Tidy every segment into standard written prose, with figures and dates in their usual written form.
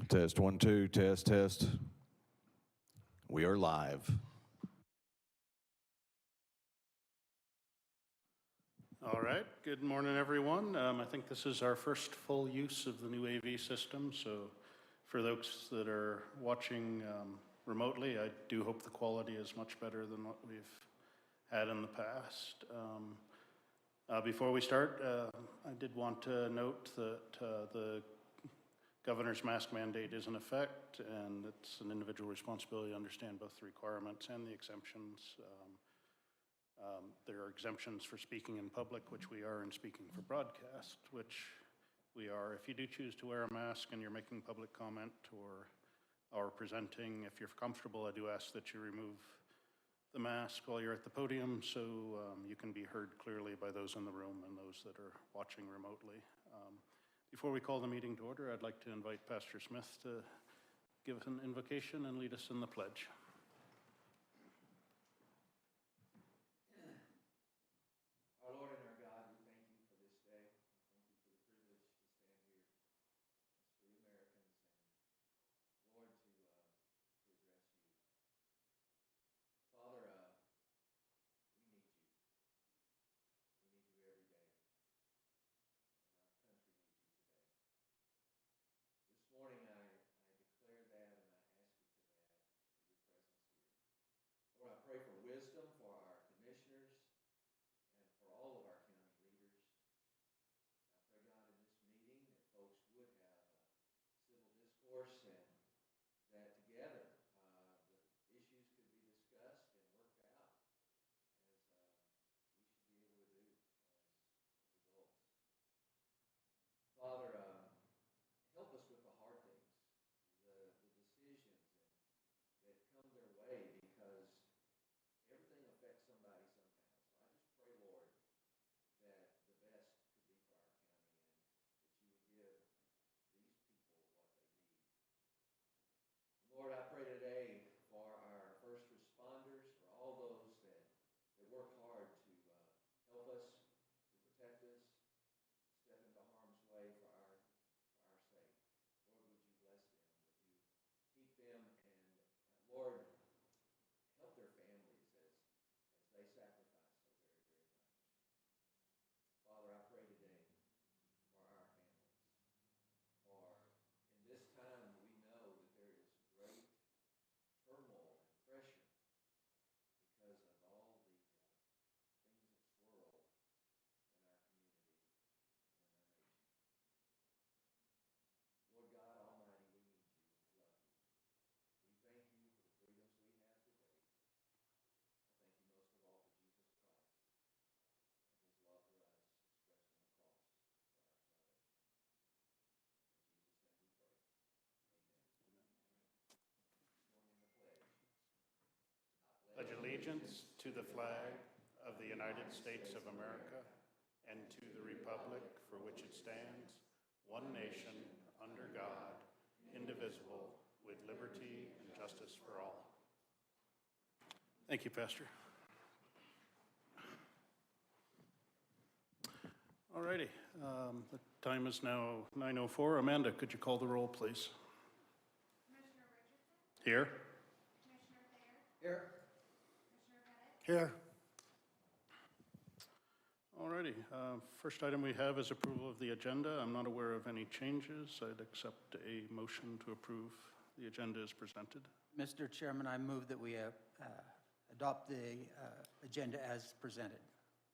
Test 1, 2, test, test. We are live. All right, good morning, everyone. I think this is our first full use of the new AV system, so for those that are watching remotely, I do hope the quality is much better than what we've had in the past. Before we start, I did want to note that the governor's mask mandate is in effect, and it's an individual responsibility to understand both the requirements and the exemptions. There are exemptions for speaking in public, which we are, and speaking for broadcast, which we are. If you do choose to wear a mask and you're making public comment or presenting, if you're comfortable, I do ask that you remove the mask while you're at the podium so you can be heard clearly by those in the room and those that are watching remotely. Before we call the meeting to order, I'd like to invite Pastor Smith to give us an invocation and lead us in the pledge. Our Lord and our God, we thank you for this day. Thank you for the privilege to stand here as free Americans and, Lord, to address you. Father, we need you. We need you every day. And our country needs you today. This morning I declare that and I ask you for that, for your presence here. Lord, I pray for wisdom for our commissioners and for all of our county leaders. I pray, God, in this meeting that folks would have civil discourse and that together the issues could be discussed and worked out as we should be able to do as adults. Father, help us with the hard things, the decisions that come their way, because everything affects somebody somehow. So I just pray, Lord, that the best could be for our county and that you would give these people what they need. Lord, I pray today for our first responders, for all those that work hard to help us, to protect us, step into harm's way for our sake. Lord, would you bless them? Would you keep them? And Lord, help their families as they sacrifice so very, very much. Father, I pray today for our families. For in this time we know that there is great turmoil and pressure because of all the things that swirl in our community and in our nation. Lord God Almighty, we need you. We love you. We thank you for the freedoms we have today. I thank you most of all for Jesus Christ and his love for us expressed on the cross for our salvation. In Jesus' name we pray. Amen. Amen. Join in the pledge. Pledge allegiance to the flag of the United States of America and to the republic for which it stands, one nation, under God, indivisible, with liberty and justice for all. Thank you, Pastor. All righty, the time is now 9:04. Amanda, could you call the roll, please? Commissioner Richardson? Here. Commissioner Thayer? Here. Commissioner Pettit? Here. All righty, first item we have is approval of the agenda. I'm not aware of any changes. I'd accept a motion to approve the agenda as presented. Mr. Chairman, I move that we adopt the agenda as presented.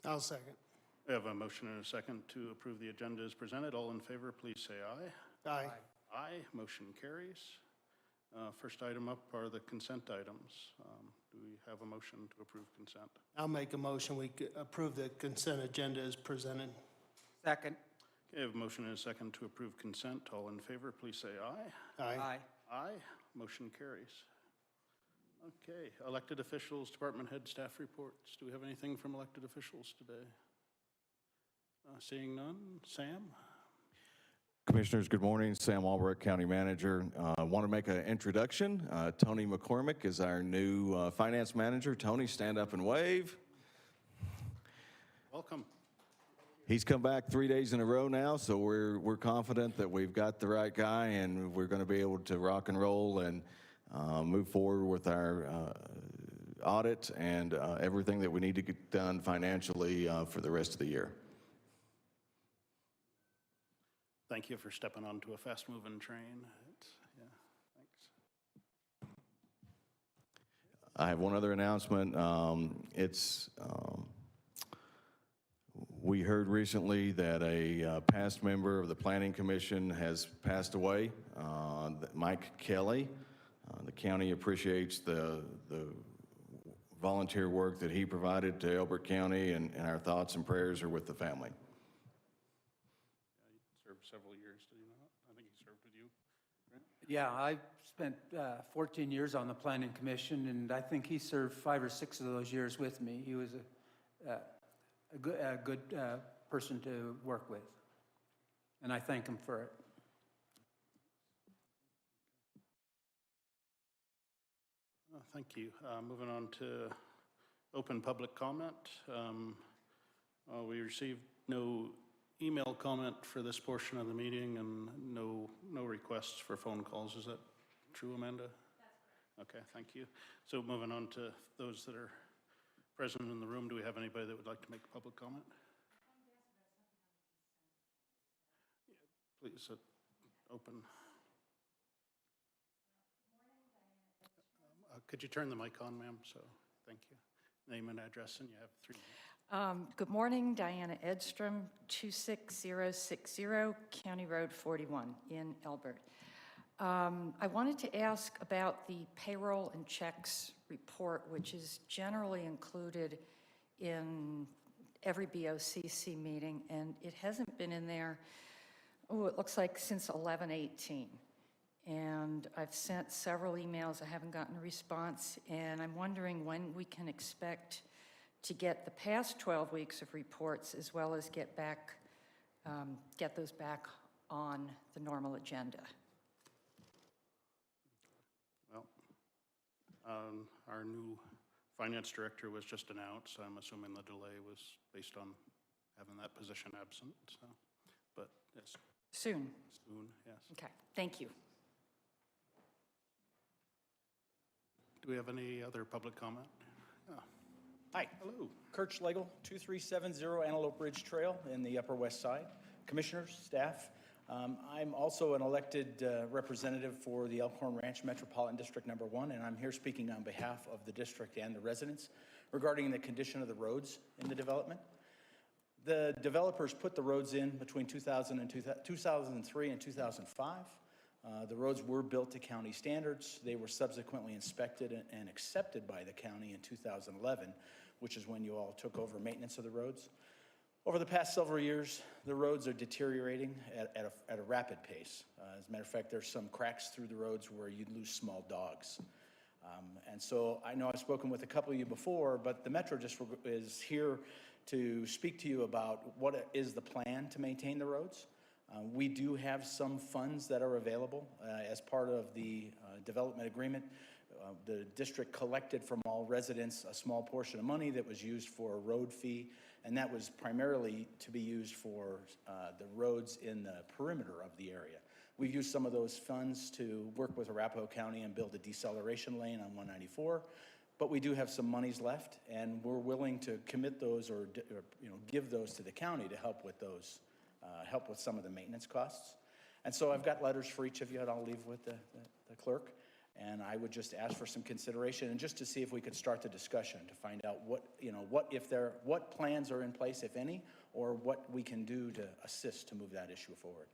I'll second. We have a motion and a second to approve the agenda as presented. All in favor, please say aye. Aye. Aye, motion carries. First item up are the consent items. Do we have a motion to approve consent? I'll make a motion. We approve the consent agenda as presented. Second. Okay, I have a motion and a second to approve consent. All in favor, please say aye. Aye. Aye, motion carries. Okay, elected officials, department head, staff reports. Do we have anything from elected officials today? Seeing none, Sam? Commissioners, good morning. Sam Albrecht, County Manager. I want to make an introduction. Tony McCormick is our new Finance Manager. Tony, stand up and wave. Welcome. He's come back 3 days in a row now, so we're confident that we've got the right guy, and we're going to be able to rock and roll and move forward with our audit and everything that we need to get done financially for the rest of the year. Thank you for stepping onto a fast-moving train. Yeah, thanks. I have one other announcement. We heard recently that a past member of the Planning Commission has passed away, Mike Kelly. The county appreciates the volunteer work that he provided to Elbert County, and our thoughts and prayers are with the family. Yeah, he served several years, did he not? I think he served with you, right? Yeah, I spent 14 years on the Planning Commission, and I think he served 5 or 6 of those years with me. He was a good person to work with, and I thank him for it. Thank you. Moving on to open public comment. We received no email comment for this portion of the meeting and no requests for phone calls. Is that true, Amanda? That's correct. Okay, thank you. So moving on to those that are present in the room, do we have anybody that would like to make a public comment? Yeah, please, open. Could you turn the mic on, ma'am? So, thank you. Name and address, and you have 3 minutes. Good morning, Diana Edstrom, 26060 County Road 41 in Elbert. I wanted to ask about the payroll and checks report, which is generally included in every BoCC meeting, and it hasn't been in there, it looks like since 11/18. And I've sent several emails, I haven't gotten a response, and I'm wondering when we can expect to get the past 12 weeks of reports, as well as get those back on the normal agenda. Well, our new finance director was just announced, so I'm assuming the delay was based on having that position absent, so, but it's Soon. soon, yes. Okay, thank you. Do we have any other public comment? Hi. Hello. Kurt Schlegel, 2370 Antelope Ridge Trail in the Upper West Side. Commissioners, staff, I'm also an elected representative for the Elkhorn Ranch Metropolitan District Number 1, and I'm here speaking on behalf of the district and the residents regarding the condition of the roads in the development. The developers put the roads in between 2003 and 2005. The roads were built to county standards. They were subsequently inspected and accepted by the county in 2011, which is when you all took over maintenance of the roads. Over the past several years, the roads are deteriorating at a rapid pace. As a matter of fact, there's some cracks through the roads where you'd lose small dogs. And so I know I've spoken with a couple of you before, but the Metro District is here to speak to you about what is the plan to maintain the roads. We do have some funds that are available as part of the development agreement. The district collected from all residents a small portion of money that was used for a road fee, and that was primarily to be used for the roads in the perimeter of the area. We've used some of those funds to work with Arapahoe County and build a deceleration lane on 194, but we do have some monies left, and we're willing to commit those or give those to the county to help with those. Help with some of the maintenance costs. And so I've got letters for each of you, and I'll leave with the clerk. And I would just ask for some consideration and just to see if we could start the discussion to find out what plans are in place, if any, or what we can do to assist to move that issue forward.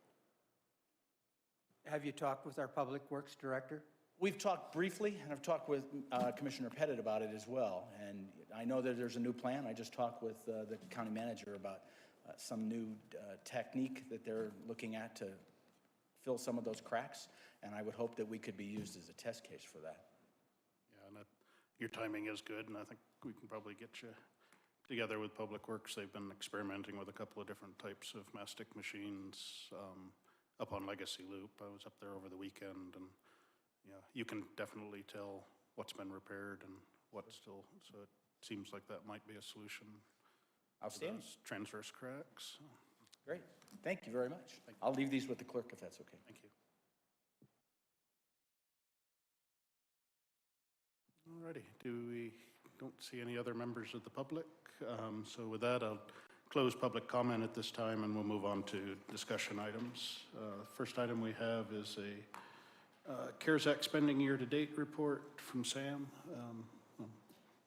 Have you talked with our Public Works Director? We've talked briefly, and I've talked with Commissioner Pettit about it as well. And I know that there's a new plan. I just talked with the county manager about some new technique that they're looking at to fill some of those cracks, and I would hope that we could be used as a test case for that. Yeah, and your timing is good, and I think we can probably get you together with Public Works. They've been experimenting with a couple of different types of mastic machines up on Legacy Loop. I was up there over the weekend, and yeah, you can definitely tell what's been repaired and what's still, so it seems like that might be a solution. Outstanding. those transverse cracks. Great. Thank you very much. I'll leave these with the clerk if that's okay. Thank you. All righty, don't see any other members of the public. So with that, I'll close public comment at this time and we'll move on to discussion items. First item we have is a CARES Act spending year-to-date report from Sam. I'm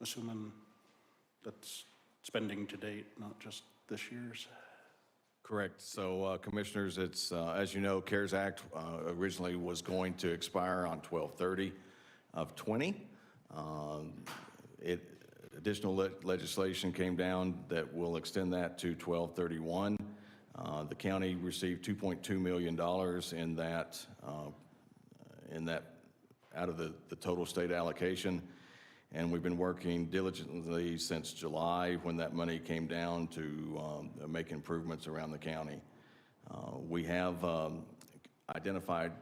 assuming that's spending to date, not just this year's. Correct. So, Commissioners, it's, as you know, CARES Act originally was going to expire on 12/30 of '20. Additional legislation came down that will extend that to 12/31. The county received $2.2 million in that out of the total state allocation. And we've been working diligently since July when that money came down to make improvements around the county. We have identified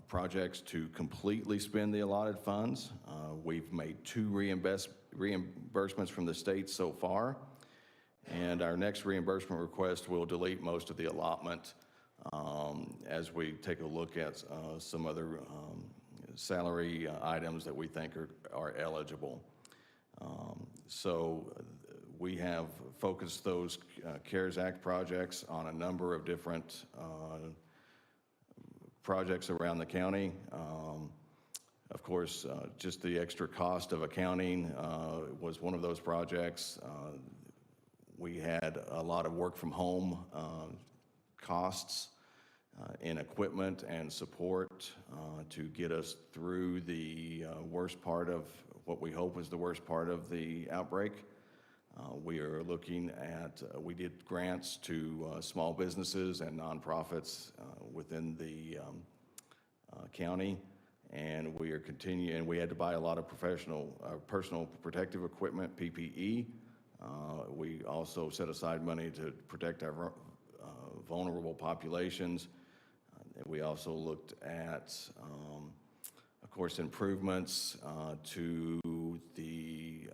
projects to completely spend the allotted funds. We've made 2 reimbursements from the state so far. And our next reimbursement request will delete most of the allotment as we take a look at some other salary items that we think are eligible. So we have focused those CARES Act projects on a number of different projects around the county. Of course, just the extra cost of accounting was one of those projects. We had a lot of work from home costs in equipment and support to get us through the worst part of what we hope is the worst part of the outbreak. We are looking at, we did grants to small businesses and nonprofits within the county, and we are continuing, we had to buy a lot of personal protective equipment, PPE. We also set aside money to protect our vulnerable populations. We also looked at, of course, improvements to the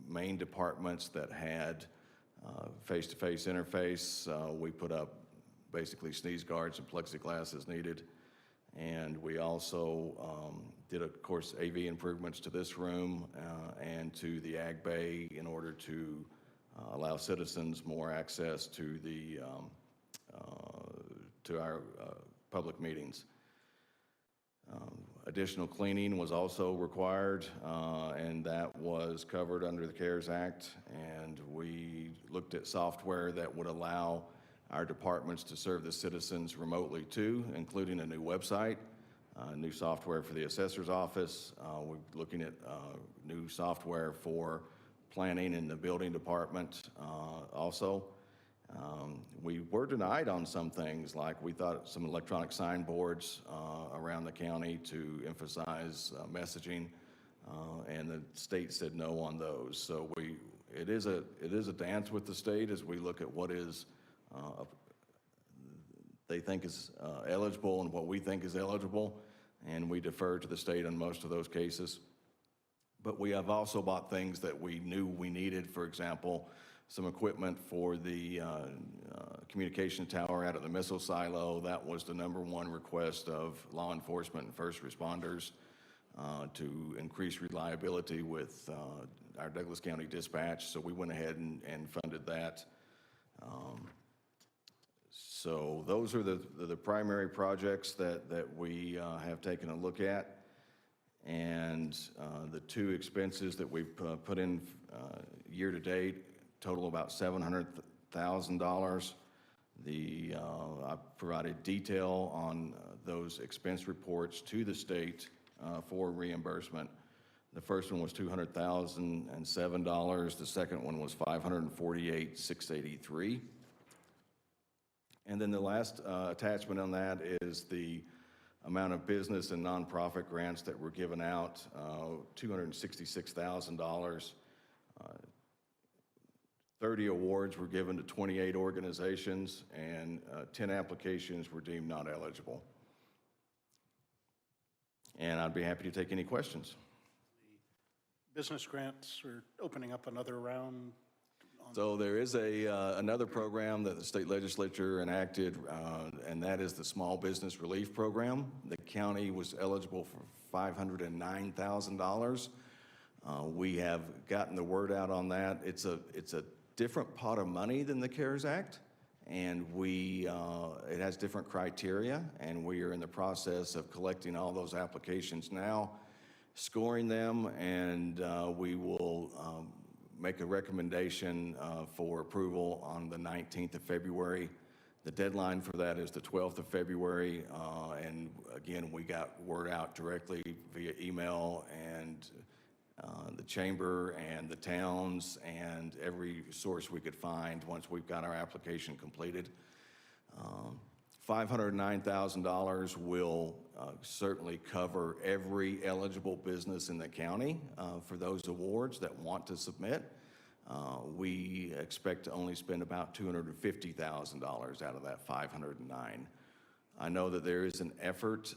main departments that had face-to-face interface. We put up basically sneeze guards and plexiglass as needed. And we also did, of course, AV improvements to this room and to the Ag Bay in order to allow citizens more access to the to our public meetings. Additional cleaning was also required, and that was covered under the CARES Act. And we looked at software that would allow our departments to serve the citizens remotely too, including a new website, new software for the assessor's office. We're looking at new software for planning in the building department also. We were denied on some things, like we thought some electronic signboards around the county to emphasize messaging, and the state said no on those. So it is a dance with the state as we look at what is they think is eligible and what we think is eligible, and we defer to the state on most of those cases. But we have also bought things that we knew we needed. For example, some equipment for the communication tower out of the missile silo. That was the #1 request of law enforcement and first responders to increase reliability with our Douglas County dispatch. So we went ahead and funded that. So those are the primary projects that we have taken a look at. And the 2 expenses that we've put in year to date total about $700,000. I provided detail on those expense reports to the state for reimbursement. The first one was $200,007. The second one was $548,683. And then the last attachment on that is the amount of business and nonprofit grants that were given out, $266,000. 30 awards were given to 28 organizations, and 10 applications were deemed not eligible. And I'd be happy to take any questions. Business grants, we're opening up another round So there is another program that the state legislature enacted, and that is the Small Business Relief Program. The county was eligible for $509,000. We have gotten the word out on that. It's a different pot of money than the CARES Act, and it has different criteria, and we are in the process of collecting all those applications now, scoring them, and we will make a recommendation for approval on the 19th of February. The deadline for that is the 12th of February, and again, we got word out directly via email, and the chamber and the towns and every source we could find once we've got our application completed. $509,000 will certainly cover every eligible business in the county for those awards that want to submit. We expect to only spend about $250,000 out of that $509,000. I know that there is an effort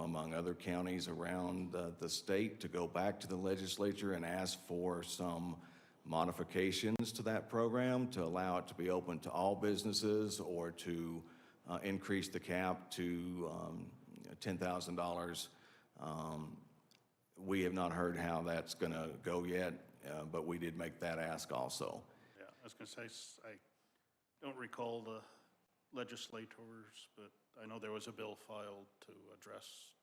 among other counties around the state to go back to the legislature and ask for some modifications to that program to allow it to be open to all businesses or to increase the cap to $10,000. We have not heard how that's going to go yet, but we did make that ask also. Yeah, I was going to say, I don't recall the legislators, but I know there was a bill filed to address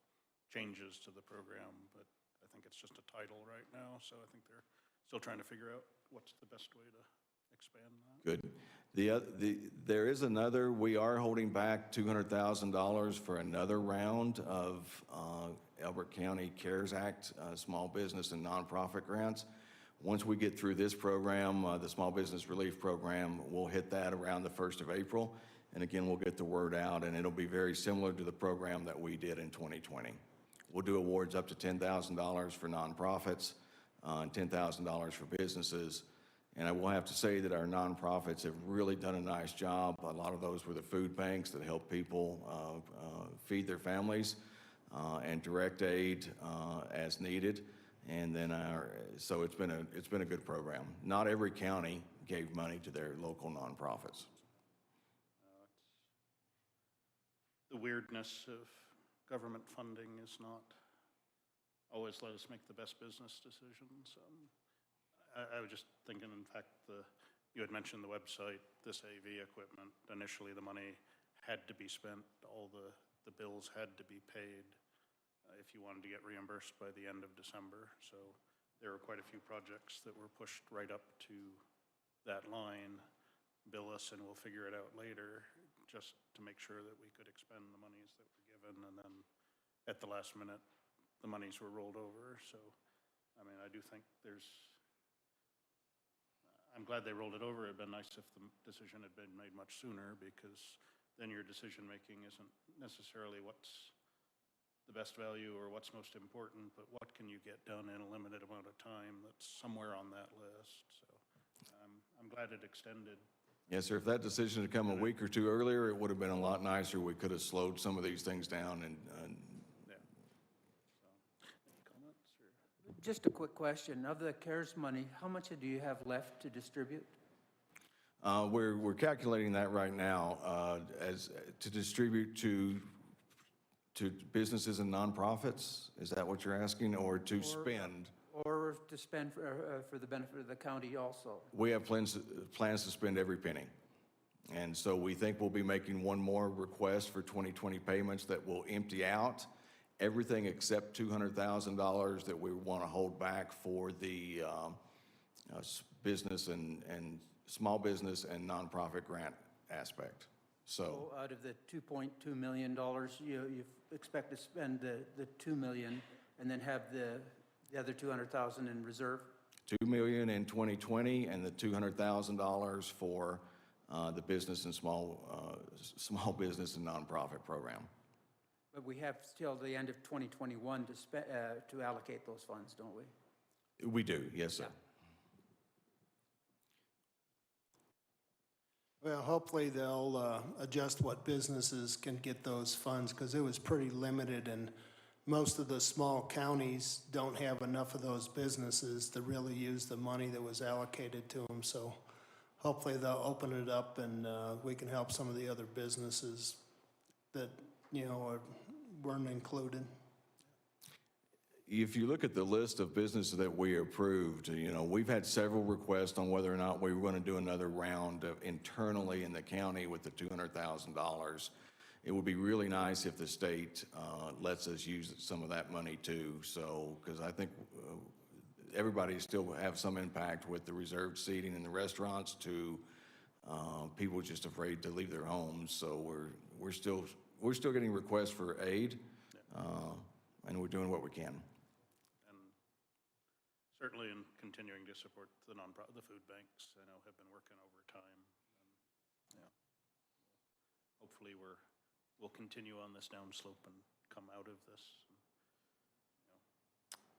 changes to the program, but I think it's just a title right now, so I think they're still trying to figure out what's the best way to expand that. Good. There is another, we are holding back $200,000 for another round of Elbert County CARES Act small business and nonprofit grants. Once we get through this program, the Small Business Relief Program, we'll hit that around the 1st of April. And again, we'll get the word out, and it'll be very similar to the program that we did in 2020. We'll do awards up to $10,000 for nonprofits and $10,000 for businesses. And I will have to say that our nonprofits have really done a nice job. A lot of those were the food banks that help people feed their families and direct aid as needed. And then so it's been a good program. Not every county gave money to their local nonprofits. The weirdness of government funding is not always let us make the best business decisions. I was just thinking, in fact, you had mentioned the website, this AV equipment. Initially, the money had to be spent, all the bills had to be paid if you wanted to get reimbursed by the end of December. So there were quite a few projects that were pushed right up to that line. Bill us and we'll figure it out later, just to make sure that we could expend the monies that were given. And then at the last minute, the monies were rolled over. So, I mean, I do think I'm glad they rolled it over. It'd been nice if the decision had been made much sooner, because then your decision making isn't necessarily what's the best value or what's most important, but what can you get done in a limited amount of time that's somewhere on that list. So I'm glad it extended. Yes, sir. If that decision had come a week or two earlier, it would have been a lot nicer. We could have slowed some of these things down. And Yeah. So, any comments? Or? Just a quick question. Of the CARES money, how much do you have left to distribute? we're calculating that right now as to distribute to businesses and nonprofits. Is that what you're asking, or to spend? Or to spend for the benefit of the county also? We have plans to spend every penny. And so we think we'll be making one more request for 2020 payments that will empty out everything except $200,000 that we want to hold back for the business and small business and nonprofit grant aspect. So Out of the $2.2 million, you expect to spend the $2 million and then have the other $200,000 in reserve? $2 million in 2020 and the $200,000 for the business and small business and nonprofit program. But we have till the end of 2021 to allocate those funds, don't we? We do, yes, sir. Well, hopefully they'll adjust what businesses can get those funds, because it was pretty limited, and most of the small counties don't have enough of those businesses to really use the money that was allocated to them. So hopefully they'll open it up and we can help some of the other businesses that, weren't included. If you look at the list of businesses that we approved, we've had several requests on whether or not we were going to do another round internally in the county with the $200,000. It would be really nice if the state lets us use some of that money too. So, because I think everybody still have some impact with the reserved seating in the restaurants to people just afraid to leave their homes. So we're still getting requests for aid, and we're doing what we can. And certainly in continuing to support the the food banks, I know have been working overtime. And, yeah, hopefully we'll continue on this downslope and come out of this.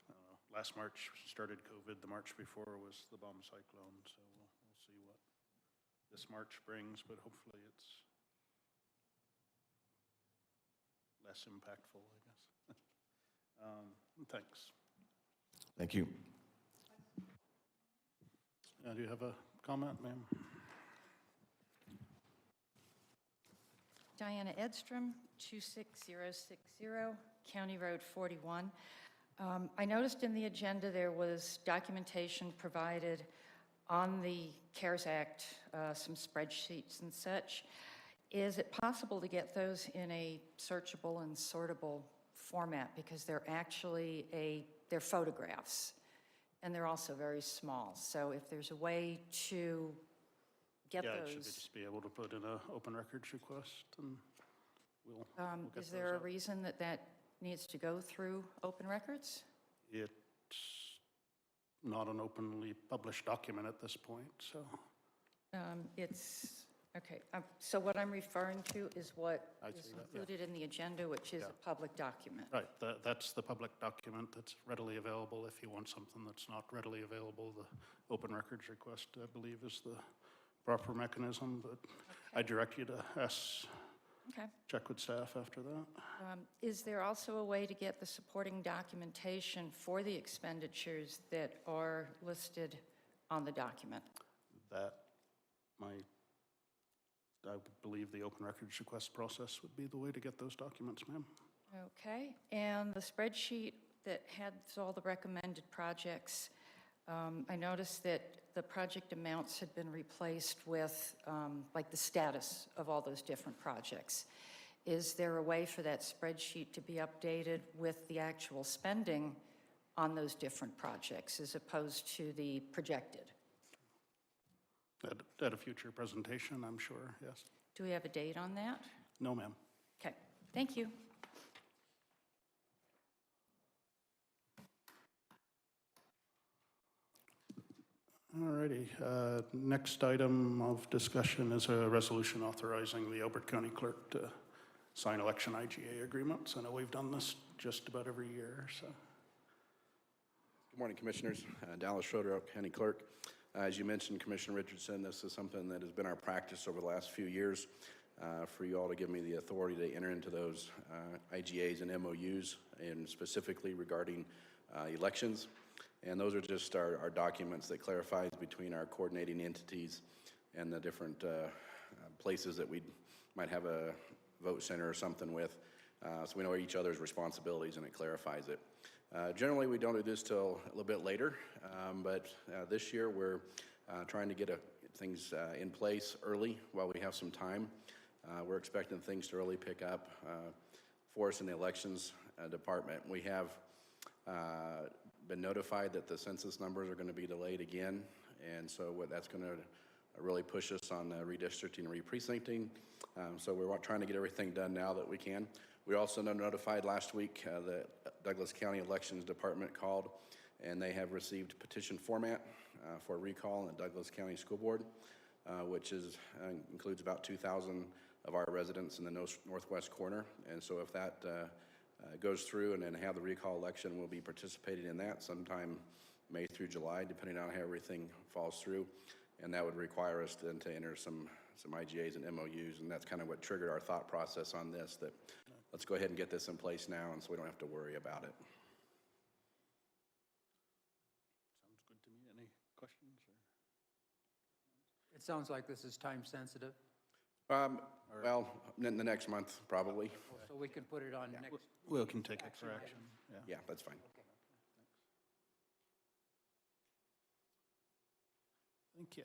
I don't know, last March started COVID. The March before was the bomb cyclone. So we'll see what this March brings, but hopefully it's less impactful, I guess. Thanks. Thank you. Do you have a comment, ma'am? Diana Edstrom, 26060, County Road 41. I noticed in the agenda there was documentation provided on the CARES Act, some spreadsheets and such. Is it possible to get those in a searchable and sortable format? Because they're actually they're photographs, and they're also very small. So if there's a way to get Yeah, it should those. just be able to put in an open records request, and we'll get Is there those a out. reason that needs to go through open records? It's not an openly published document at this point, so. It's, okay, so what I'm referring to is what I is see that, yeah. included in the agenda, which is Yeah. a public document. Right, that's the public document that's readily available. If you want something that's not readily available, the open records request, I believe, is the proper mechanism, but I direct you to Okay. check with staff after that. Is there also a way to get the supporting documentation for the expenditures that are listed on the document? That I believe the open records request process would be the way to get those documents, ma'am. Okay, and the spreadsheet that had all the recommended projects, I noticed that the project amounts had been replaced with, like, the status of all those different projects. Is there a way for that spreadsheet to be updated with the actual spending on those different projects as opposed to the projected? At a future presentation, I'm sure, yes. Do we have a date on that? No, ma'am. Okay, thank you. All righty. Next item of discussion is a resolution authorizing the Alberta County Clerk to sign election IGA agreements. I know we've done this just about every year, so. Good morning, Commissioners. Dallas Schroeder, County Clerk. As you mentioned, Commissioner Richardson, this is something that has been our practice over the last few years for you all to give me the authority to enter into those IGAs and MOUs, and specifically regarding elections. And those are just our documents that clarifies between our coordinating entities and the different places that we might have a vote center or something with. So we know each other's responsibilities and it clarifies it. Generally, we don't do this till a little bit later, but this year we're trying to get things in place early while we have some time. We're expecting things to really pick up for us in the elections department. We have been notified that the census numbers are going to be delayed again, and so that's going to really push us on redistricting and re-precincting. So we're trying to get everything done now that we can. We also notified last week the Douglas County Elections Department called, and they have received petition format for recall in the Douglas County School Board, which includes about 2,000 of our residents in the northwest corner. And so if that goes through and then have the recall election, we'll be participating in that sometime May through July, depending on how everything falls through. And that would require us then to enter some IGAs and MOUs, and that's kind of what triggered our thought process on this, that let's go ahead and get this in place now, and so we don't have to worry about it. Sounds good to me. Any questions? It sounds like this is time sensitive, Well, in the next month, probably. so we can put it on next. We can take it for action. Yeah. Yeah, that's fine. Thank you.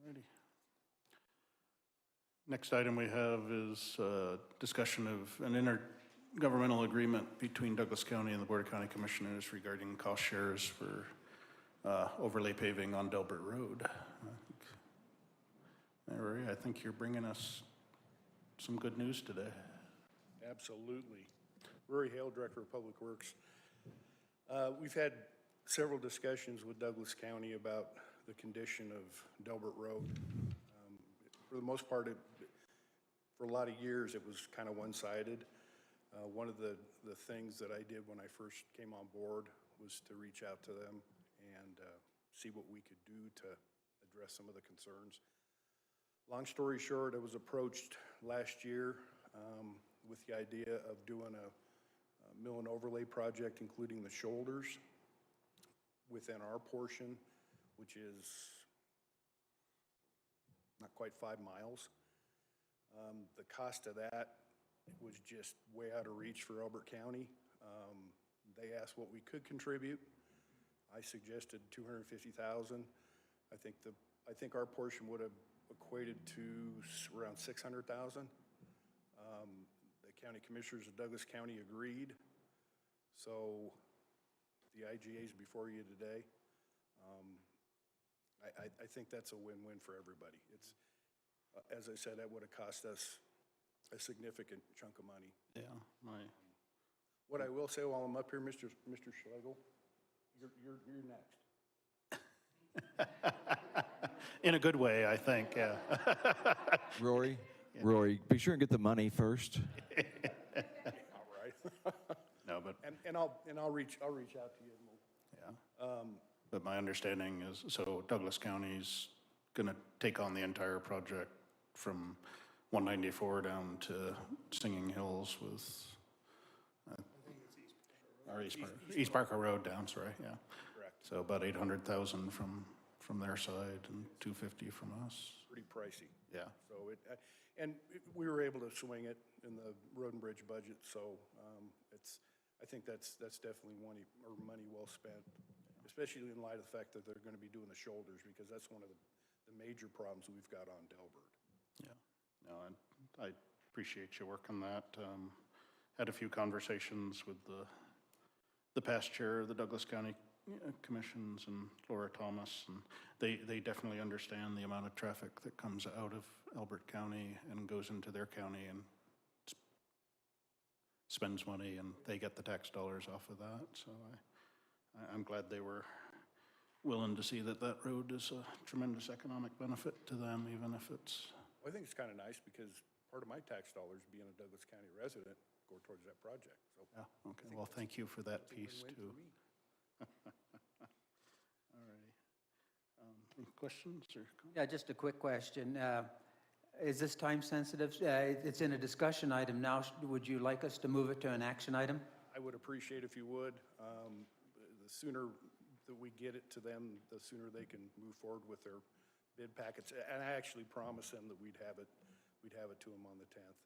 Alrighty. Next item we have is discussion of an intergovernmental agreement between Douglas County and the Board of County Commissioners regarding cost shares for overlay paving on Delbert Road. Rory, I think you're bringing us some good news today. Absolutely. Rory Hale, Director of Public Works. We've had several discussions with Douglas County about the condition of Delbert Road. For the most part, for a lot of years, it was kind of one-sided. One of the things that I did when I first came on board was to reach out to them and see what we could do to address some of the concerns. Long story short, I was approached last year with the idea of doing a mill and overlay project, including the shoulders within our portion, which is not quite 5 miles. The cost of that was just way out of reach for Elbert County. They asked what we could contribute. I suggested $250,000. I think our portion would have equated to around $600,000. The county commissioners of Douglas County agreed. So the IGA is before you today. I think that's a win-win for everybody. It's, as I said, that would have cost us a significant chunk of money. Yeah, What I will say while I'm up here, Mr. Schlegel, you're next. in a good way, I think, yeah. Rory, be sure and get the money first. All right. No, but, And I'll reach out to you. yeah. But my understanding is, so Douglas County's gonna take on the entire project from 194 down to Singing Hills with, or East Parker Road down, sorry, yeah. Correct. So about 800,000 from their side and 250 from us. Pretty pricey. Yeah, So we were able to swing it in the road and bridge budget, so I think that's definitely money well spent, especially in light of the fact that they're gonna be doing the shoulders, because that's one of the major problems we've got on Delbert. yeah. No, I appreciate you working that. Had a few conversations with the past chair of the Douglas County Commissions and Laura Thomas, and they definitely understand the amount of traffic that comes out of Elbert County and goes into their county and spends money, and they get the tax dollars off of that. So I'm glad they were willing to see that road is a tremendous economic benefit to them, even if it's, Well, I think it's kind of nice because part of my tax dollars, being a Douglas County resident, go towards that project, so. yeah, okay. Well, thank you for that piece Win-win too. for me. All righty. Any questions or comments? Yeah, just a quick question. Is this time sensitive? It's in a discussion item now. Would you like us to move it to an action item? I would appreciate if you would. The sooner that we get it to them, the sooner they can move forward with their bid packets. And I actually promised them that we'd have it to them on the 10th.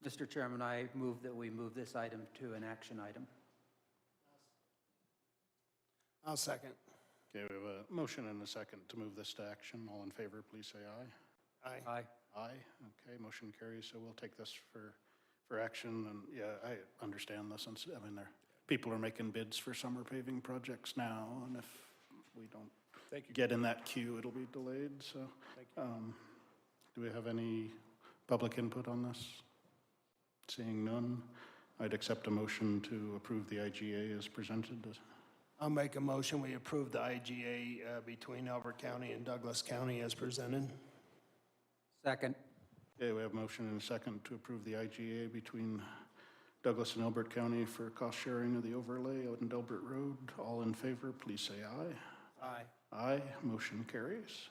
Mr. Chairman, I move that we move this item to an action item. I'll second. Okay, we have a motion and a second to move this to action. All in favor, please say aye. Aye. Aye. Aye, okay, motion carries, so we'll take this for action, and yeah, I understand this, and I mean, people are making bids for summer paving projects now, and if we don't Thank you. get in that queue, it'll be delayed, so. Thank you. Do we have any public input on this? Seeing none, I'd accept a motion to approve the IGA as presented. I'll make a motion, we approve the IGA between Elbert County and Douglas County as presented. Second. Okay, we have a motion and a second to approve the IGA between Douglas and Elbert County for cost sharing of the overlay on Delbert Road. All in favor, please say aye. Aye. Aye, motion carries.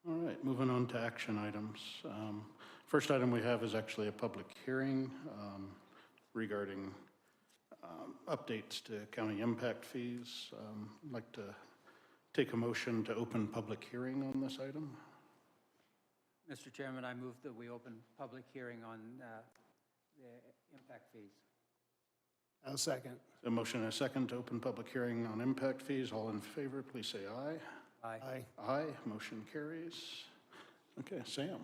All right, moving on to action items. First item we have is actually a public hearing regarding updates to county impact fees. I'd like to take a motion to open public hearing on this item. Mr. Chairman, I move that we open public hearing on the impact fees. I'll second. A motion and a second to open public hearing on impact fees. All in favor, please say aye. Aye. Aye, motion carries. Okay, Sam.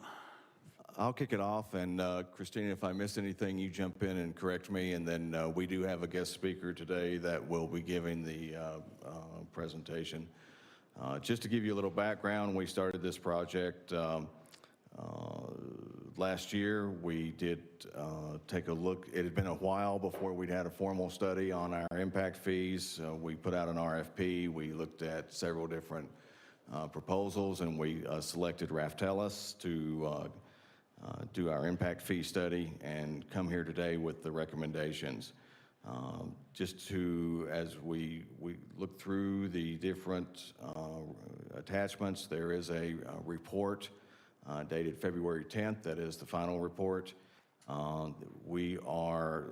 I'll kick it off, and Christina, if I miss anything, you jump in and correct me, and then we do have a guest speaker today that will be giving the presentation. Just to give you a little background, we started this project last year. We did take a look. It had been a while before we'd had a formal study on our impact fees. We put out an RFP. We looked at several different proposals, and we selected Raftellus to do our impact fee study and come here today with the recommendations. Just to, as we look through the different attachments, there is a report dated February 10th. That is the final report. We are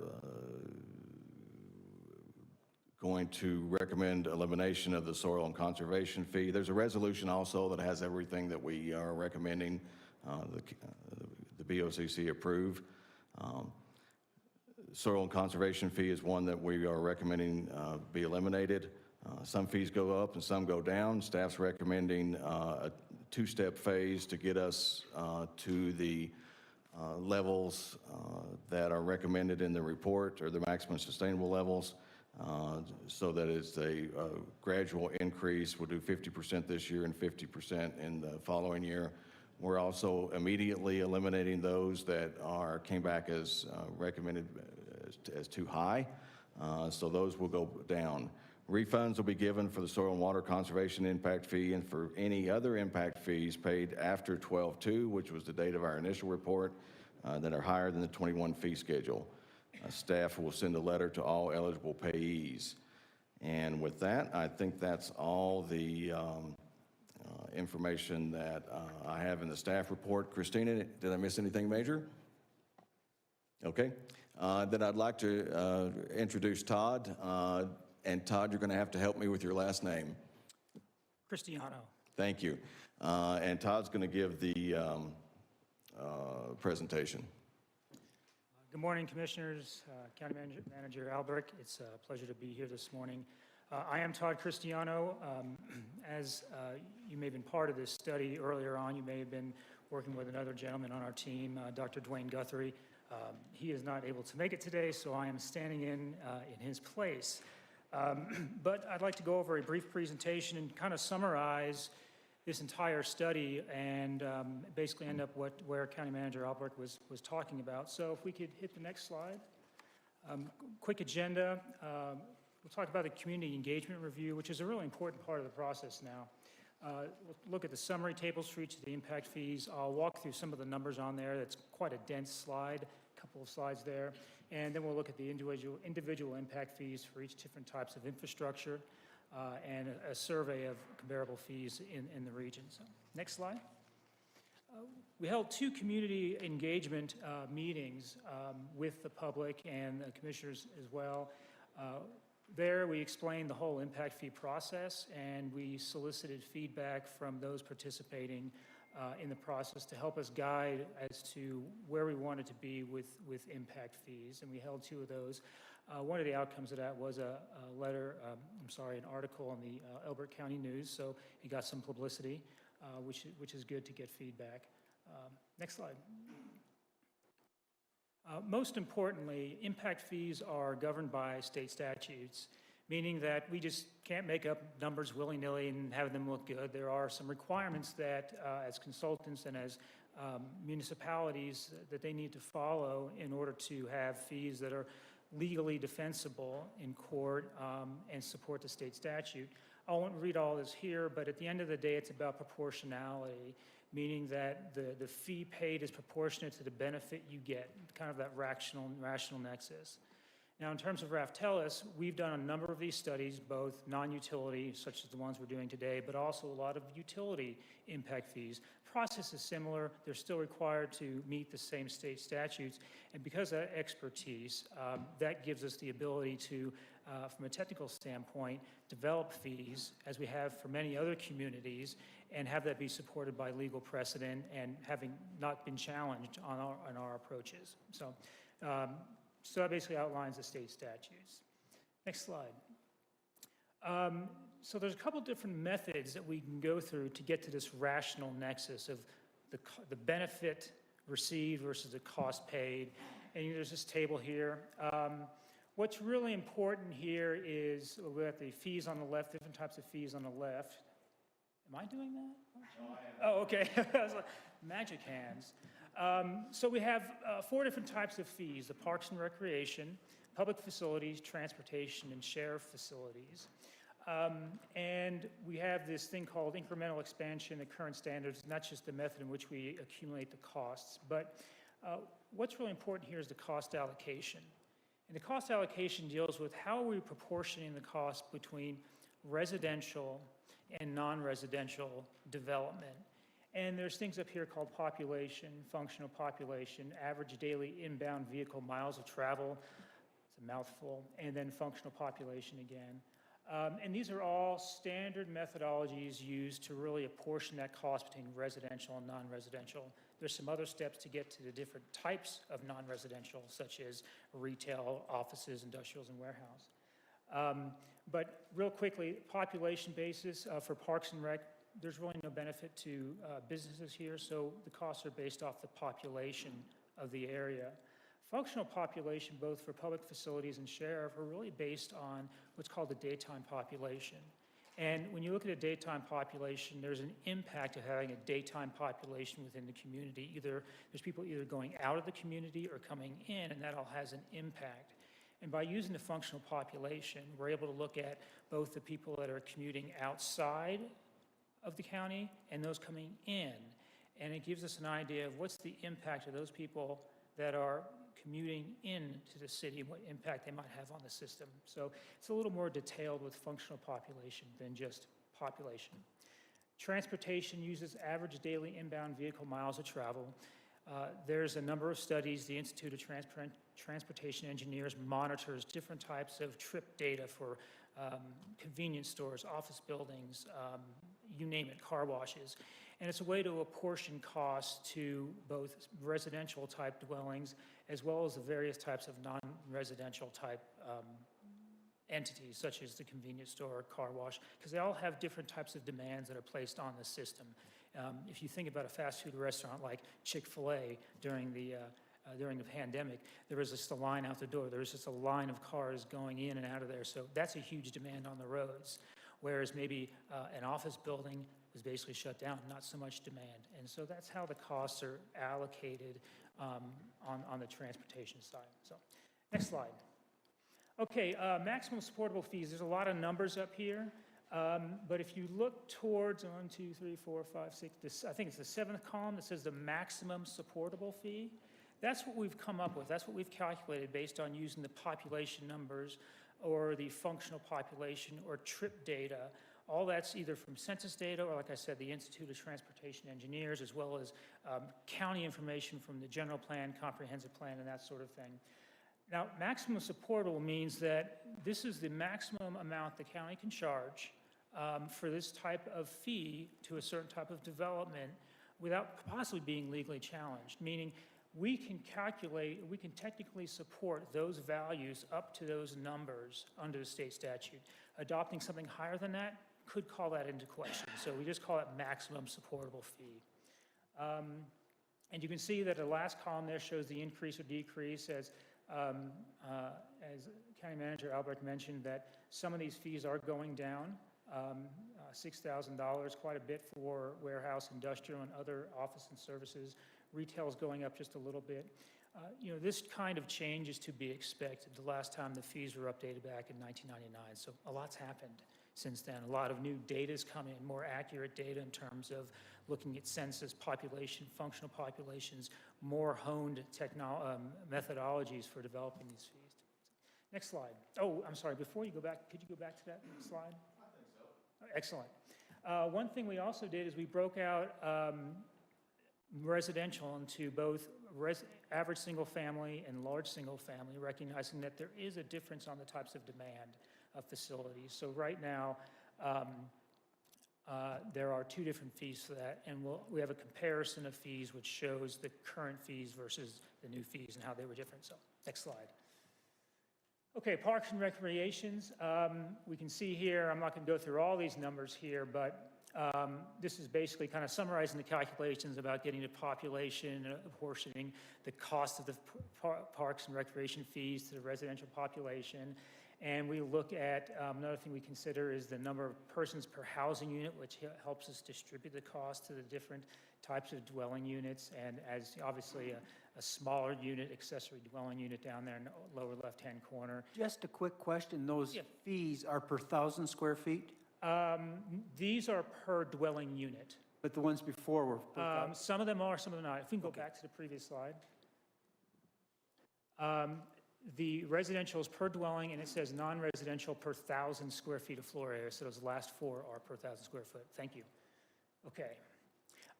going to recommend elimination of the soil and conservation fee. There's a resolution also that has everything that we are recommending the BoCC approve. Soil and conservation fee is one that we are recommending be eliminated. Some fees go up and some go down. Staff's recommending a two-step phase to get us to the levels that are recommended in the report, or the maximum sustainable levels, so that it's a gradual increase. We'll do 50% this year and 50% in the following year. We're also immediately eliminating those that came back as recommended as too high, so those will go down. Refunds will be given for the soil and water conservation impact fee and for any other impact fees paid after 12/2, which was the date of our initial report, that are higher than the 21 fee schedule. Staff will send a letter to all eligible payees. And with that, I think that's all the information that I have in the staff report. Christina, did I miss anything major? Okay. Then I'd like to introduce Todd. And Todd, you're going to have to help me with your last name. Cristiano. Thank you. And Todd's going to give the presentation. Good morning, Commissioners, County Manager Albrecht. It's a pleasure to be here this morning. I am Todd Cristiano. As you may have been part of this study earlier on, you may have been working with another gentleman on our team, Dr. Dwayne Guthrie. He is not able to make it today, so I am standing in his place. But I'd like to go over a brief presentation and kind of summarize this entire study and basically end up where County Manager Albrecht was talking about. So if we could hit the next slide. Quick agenda. We'll talk about the community engagement review, which is a really important part of the process now. We'll look at the summary tables for each of the impact fees. I'll walk through some of the numbers on there. That's quite a dense slide, a couple of slides there. And then we'll look at the individual impact fees for each different types of infrastructure and a survey of comparable fees in the region. So, next slide. We held 2 community engagement meetings with the public and the commissioners as well. There we explained the whole impact fee process, and we solicited feedback from those participating in the process to help us guide as to where we wanted to be with impact fees, and we held 2 of those. One of the outcomes of that was an article in the Elbert County News, so it got some publicity, which is good to get feedback. Next slide. Most importantly, impact fees are governed by state statutes, meaning that we just can't make up numbers willy-nilly and have them look good. There are some requirements that, as consultants and as municipalities, that they need to follow in order to have fees that are legally defensible in court and support the state statute. I won't read all this here, but at the end of the day, it's about proportionality, meaning that the fee paid is proportionate to the benefit you get, kind of that rational nexus. Now, in terms of Raftellus, we've done a number of these studies, both non-utility, such as the ones we're doing today, but also a lot of utility impact fees, process is similar. They're still required to meet the same state statutes. And because of that expertise, that gives us the ability to, from a technical standpoint, develop fees, as we have for many other communities, and have that be supported by legal precedent and having not been challenged on our approaches. So that basically outlines the state statutes. Next slide. So there's a couple different methods that we can go through to get to this rational nexus of the benefit received versus the cost paid. And there's this table here. What's really important here is we have the fees on the left, different types of fees on the left. Am I doing that? No, I am. Oh, okay. I was like, magic hands. So we have 4 different types of fees: the parks and recreation, public facilities, transportation, and sheriff facilities. And we have this thing called incremental expansion at current standards, and that's just the method in which we accumulate the costs. But what's really important here is the cost allocation. And the cost allocation deals with how are we proportioning the cost between residential and non-residential development. And there's things up here called population, functional population, average daily inbound vehicle miles of travel, it's a mouthful, and then functional population again. And these are all standard methodologies used to really apportion that cost between residential and non-residential. There's some other steps to get to the different types of non-residential, such as retail, offices, industrials, and warehouse. But real quickly, population basis for Parks and Rec, there's really no benefit to businesses here, so the costs are based off the population of the area. Functional population, both for public facilities and sheriff, are really based on what's called the daytime population. And when you look at a daytime population, there's an impact of having a daytime population within the community. There's people either going out of the community or coming in, and that all has an impact. And by using the functional population, we're able to look at both the people that are commuting outside of the county and those coming in. And it gives us an idea of what's the impact of those people that are commuting into the city and what impact they might have on the system. So it's a little more detailed with functional population than just population. Transportation uses average daily inbound vehicle miles of travel. There's a number of studies. The Institute of Transportation Engineers monitors different types of trip data for convenience stores, office buildings, you name it, car washes. And it's a way to apportion costs to both residential type dwellings as well as the various types of non-residential type entities, such as the convenience store, car wash, because they all have different types of demands that are placed on the system. If you think about a fast food restaurant like Chick-fil-A during the pandemic, there was just a line out the door. There was just a line of cars going in and out of there. So that's a huge demand on the roads. Whereas maybe an office building was basically shut down, not so much demand. And so that's how the costs are allocated on the transportation side. So next slide. Okay, maximum supportable fees. There's a lot of numbers up here. But if you look towards 1, 2, 3, 4, 5, 6, I think it's the 7th column that says the maximum supportable fee. That's what we've come up with. That's what we've calculated based on using the population numbers or the functional population or trip data. All that's either from census data or, like I said, the Institute of Transportation Engineers, as well as county information from the general plan, comprehensive plan, and that sort of thing. Now, maximum supportable means that this is the maximum amount the county can charge for this type of fee to a certain type of development without possibly being legally challenged, meaning we can calculate, we can technically support those values up to those numbers under the state statute. Adopting something higher than that could call that into question. So we just call it maximum supportable fee. And you can see that the last column there shows the increase or decrease as County Manager Albrecht mentioned that some of these fees are going down. $6,000, quite a bit for warehouse, industrial, and other office and services. Retail is going up just a little bit. This kind of change is to be expected. The last time the fees were updated back in 1999, so a lot's happened since then. A lot of new data has come in, more accurate data in terms of looking at census, population, functional populations, more honed methodologies for developing these fees. Next slide. Oh, I'm sorry, before you go back, could you go back to that slide? I think so. Excellent. One thing we also did is we broke out residential into both average single family and large single family, recognizing that there is a difference on the types of demand of facilities. So right now, there are two different fees for that, and we have a comparison of fees which shows the current fees versus the new fees and how they were different. So next slide. Okay, parks and recreations. We can see here, I'm not going to go through all these numbers here, but this is basically kind of summarizing the calculations about getting the population, apportioning the cost of the parks and recreation fees to the residential population. And we look at, another thing we consider is the number of persons per housing unit, which helps us distribute the cost to the different types of dwelling units. And as obviously a smaller unit, accessory dwelling unit down there in the lower left-hand corner. Just a quick question, those fees are per 1,000 square feet? These are per dwelling unit. But the ones before were per 1,000? Some of them are, some of them not. If we can go back to the previous slide. The residential is per dwelling, and it says non-residential per 1,000 square feet of floor area. So those last four are per 1,000 square foot. Thank you. Okay.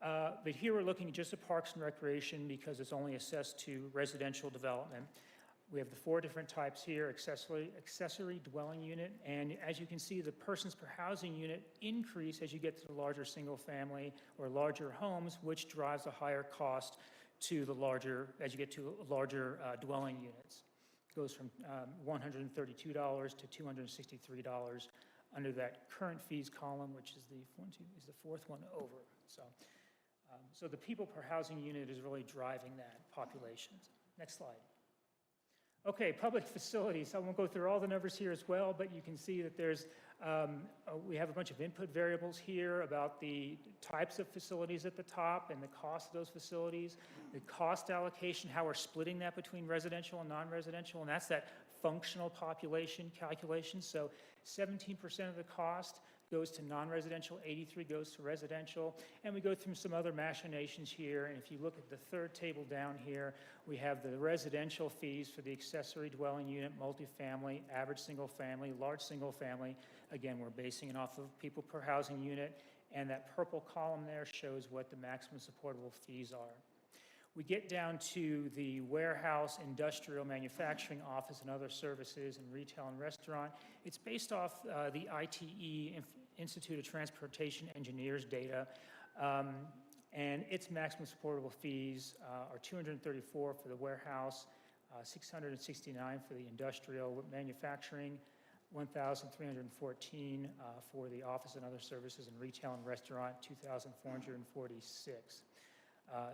But here we're looking just at parks and recreation because it's only assessed to residential development. We have the four different types here: accessory dwelling unit, and as you can see, the persons per housing unit increase as you get to the larger single family or larger homes, which drives a higher cost to the larger, as you get to larger dwelling units. It goes from $132 to $263 under that current fees column, which is the fourth one over. So the people per housing unit is really driving that population. Next slide. Okay, public facilities. I won't go through all the numbers here as well, but you can see that there's, we have a bunch of input variables here about the types of facilities at the top and the cost of those facilities, the cost allocation, how we're splitting that between residential and non-residential, and that's that functional population calculation. So 17% of the cost goes to non-residential, 83 goes to residential, and we go through some other machinations here. And if you look at the third table down here, we have the residential fees for the accessory dwelling unit, multifamily, average single family, large single family. Again, we're basing it off of people per housing unit, and that purple column there shows what the maximum supportable fees are. We get down to the warehouse, industrial, manufacturing, office, and other services, and retail and restaurant. It's based off the ITE, Institute of Transportation Engineers data, and its maximum supportable fees are $234 for the warehouse, $669 for the industrial, manufacturing, $1,314 for the office and other services, and retail and restaurant, $2,446.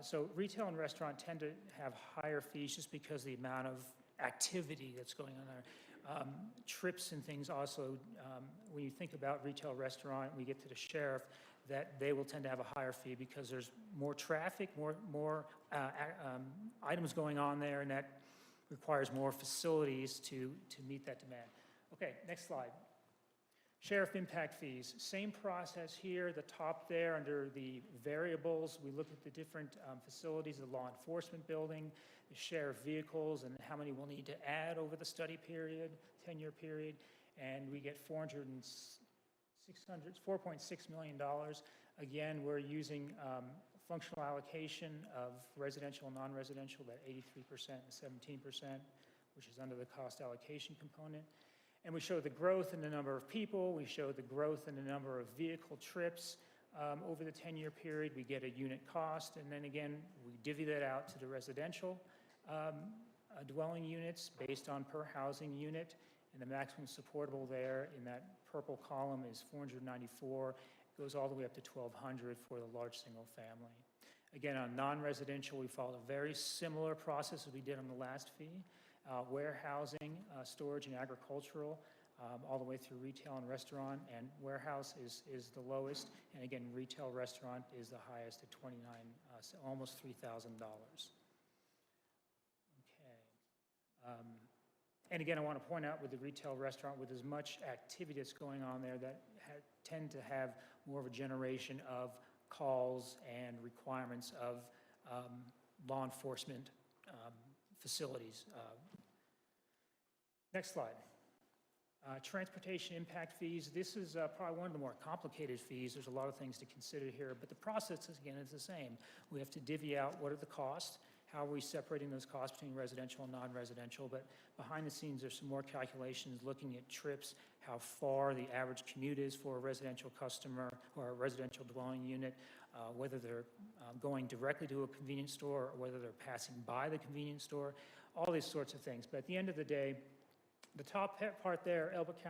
So retail and restaurant tend to have higher fees just because of the amount of activity that's going on there. Trips and things also, when you think about retail restaurant, we get to the sheriff, that they will tend to have a higher fee because there's more traffic, more items going on there, and that requires more facilities to meet that demand. Okay, next slide. Sheriff impact fees, same process here, the top there under the variables. We look at the different facilities, the law enforcement building, the sheriff vehicles, and how many we'll need to add over the study period, 10-year period, and we get $4.6 million. Again, we're using functional allocation of residential and non-residential, that 83% and 17%, which is under the cost allocation component. And we show the growth in the number of people. We show the growth in the number of vehicle trips over the 10-year period. We get a unit cost, and then again, we divvy that out to the residential dwelling units based on per housing unit, and the maximum supportable there in that purple column is 494. It goes all the way up to 1,200 for the large single family. Again, on non-residential, we follow a very similar process as we did on the last fee. Warehousing, storage, and agricultural, all the way through retail and restaurant, and warehouse is the lowest, and again, retail restaurant is the highest at $29, almost $3,000. Okay. And again, I want to point out with the retail restaurant, with as much activity that's going on there, that tend to have more of a generation of calls and requirements of law enforcement facilities. Next slide. Transportation impact fees, this is probably one of the more complicated fees. There's a lot of things to consider here, but the process, again, is the same. We have to divvy out what are the costs, how are we separating those costs between residential and non-residential, but behind the scenes, there's some more calculations looking at trips, how far the average commute is for a residential customer or a residential dwelling unit, whether they're going directly to a convenience store or whether they're passing by the convenience store, all these sorts of things. But at the end of the day, the top part there, Elbert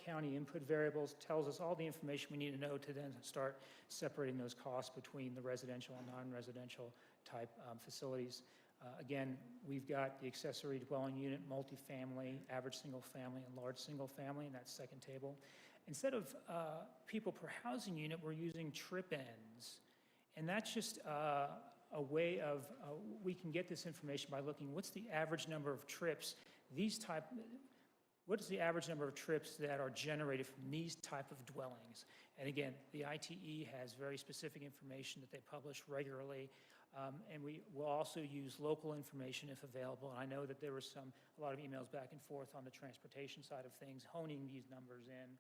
County input variables, tells us all the information we need to know to then start separating those costs between the residential and non-residential type facilities. Again, we've got the accessory dwelling unit, multifamily, average single family, and large single family in that second table. Instead of people per housing unit, we're using trip ends. And that's just a way of, we can get this information by looking, what's the average number of trips what is the average number of trips that are generated from these type of dwellings? And again, the ITE has very specific information that they publish regularly, and we will also use local information if available. And I know that there was a lot of emails back and forth on the transportation side of things, honing these numbers in.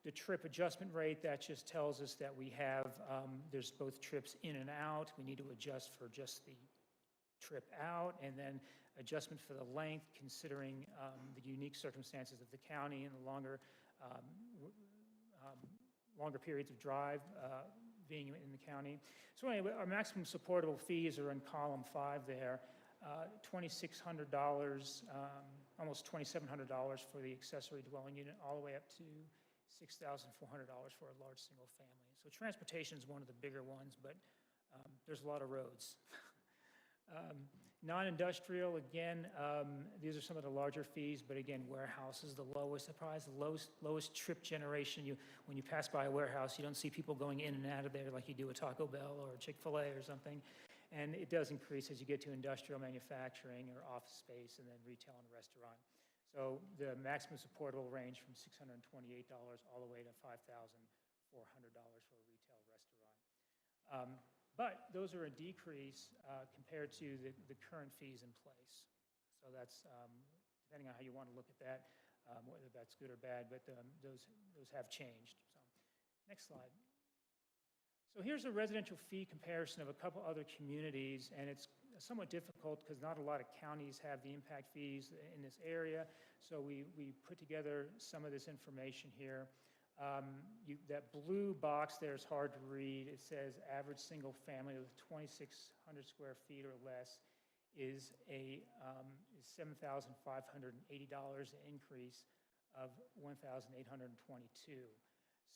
The trip adjustment rate, that just tells us that we have, there's both trips in and out. We need to adjust for just the trip out, and then adjustment for the length, considering the unique circumstances of the county and the longer periods of drive being in the county. So anyway, our maximum supportable fees are in column 5 there. $2,600, almost $2,700 for the accessory dwelling unit, all the way up to $6,400 for a large single family. So transportation is one of the bigger ones, but there's a lot of roads. Non-industrial, again, these are some of the larger fees, but again, warehouse is the lowest. Surprise, the lowest trip generation. When you pass by a warehouse, you don't see people going in and out of there like you do a Taco Bell or a Chick-fil-A or something. And it does increase as you get to industrial manufacturing or office space and then retail and restaurant. So the maximum supportable range from $628 all the way to $5,400 for a retail restaurant. But those are a decrease compared to the current fees in place. So that's, depending on how you want to look at that, whether that's good or bad, but those have changed. So, next slide. So here's a residential fee comparison of a couple other communities, and it's somewhat difficult because not a lot of counties have the impact fees in this area. So we put together some of this information here. That blue box there is hard to read. It says average single family with 2,600 square feet or less is $7,580, an increase of $1,822.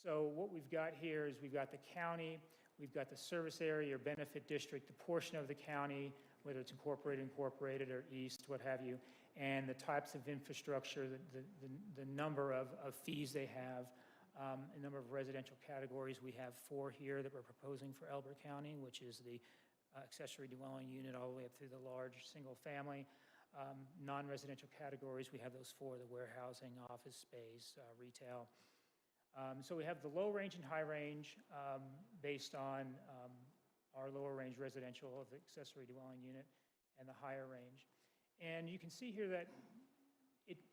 So what we've got here is we've got the county, we've got the service area or benefit district, the portion of the county, whether it's incorporated, or east, what have you, and the types of infrastructure, the number of fees they have. A number of residential categories. We have 4 here that we're proposing for Elbert County, which is the accessory dwelling unit all the way up through the large single family. Non-residential categories, we have those 4, the warehousing, office space, retail. So we have the low range and high range based on our lower range residential of the accessory dwelling unit and the higher range. And you can see here that